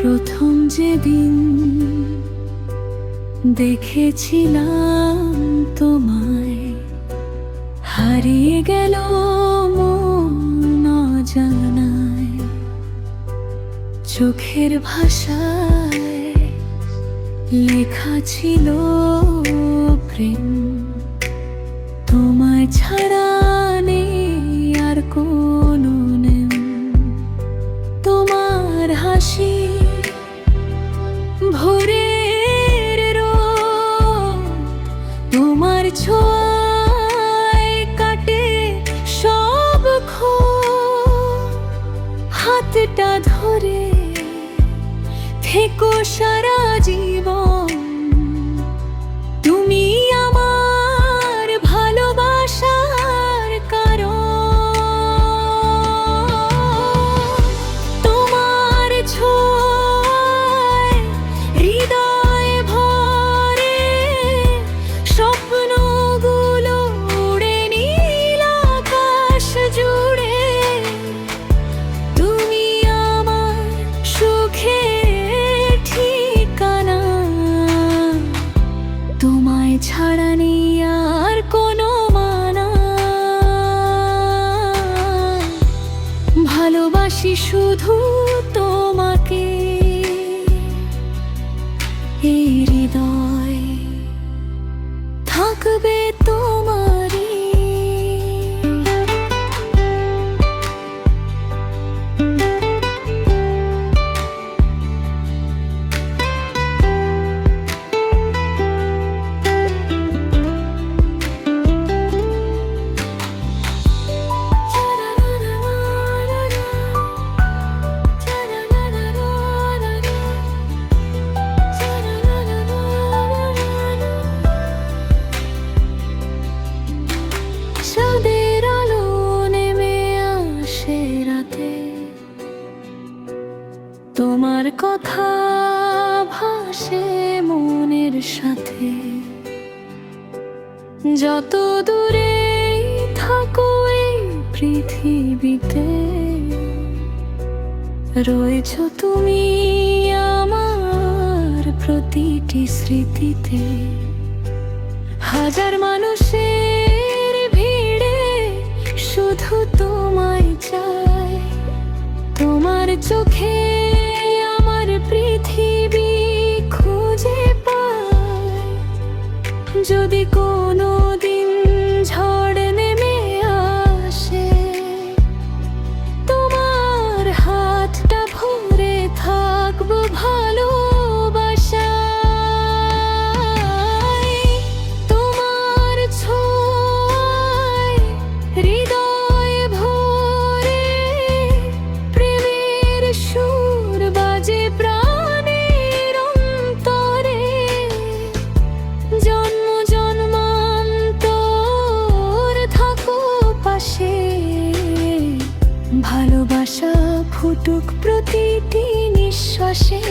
প্রথম যেদিন দেখেছিলাম তোমায়, হারিয়ে গেল মন অজানায়। চোখের ভাষায় লেখা ছিল প্রেম, তোমায় ছাড়া নেই আর কোনো নেম। তোমার হাসি ভোরের রোদ, তোমার ছোঁয়ায় কাটে সব ক্ষোভ। হাতটা ধরে থেকো সারা জীবন, তুমি আমার ভালোবাসার কারণ। তোমার ছোঁয়ায় হৃদয় ভরে, স্বপ্নগুলো উড়ে নীল আকাশ জুড়ে। তুমি আমার সুখের ঠিকানা, তোমায় ছাড়া নেই আর কোনো মানা। ভালোবাসি শুধু তোমাকে, এই হৃদয় থাকবে তোমারই। চাঁদের আলো নেমে আসে রাতে, তোমার কথা ভাসে মনের সাথে। যত দূরে থাকো এই পৃথিবীতে, রয়েছ তুমি আমার প্রতিটি স্মৃতিতে। হাজার মানুষের ভিড়ে শুধু তোমায় চাই, তোমার চোখে আমার পৃথিবী খুঁজে পাই। যদি কোনো দিন ঝড় নেমে আসে, তোমার হাতটা ভরে থাকবো ভালোবাসায়। তোমার ছোঁয়ায় হৃদয় ভরে, প্রেমের সুর বাজে প্রাণের অন্তরে। জন্ম জন্মান্তর থাকো পাশে, ভালোবাসা ফুটুক প্রতিটি নিঃশ্বাসে।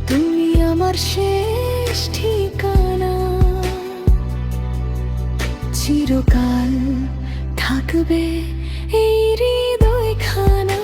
তুমি আমার শেষ ঠিকানা, চিরকাল থাকবে এই হৃদয়খানা।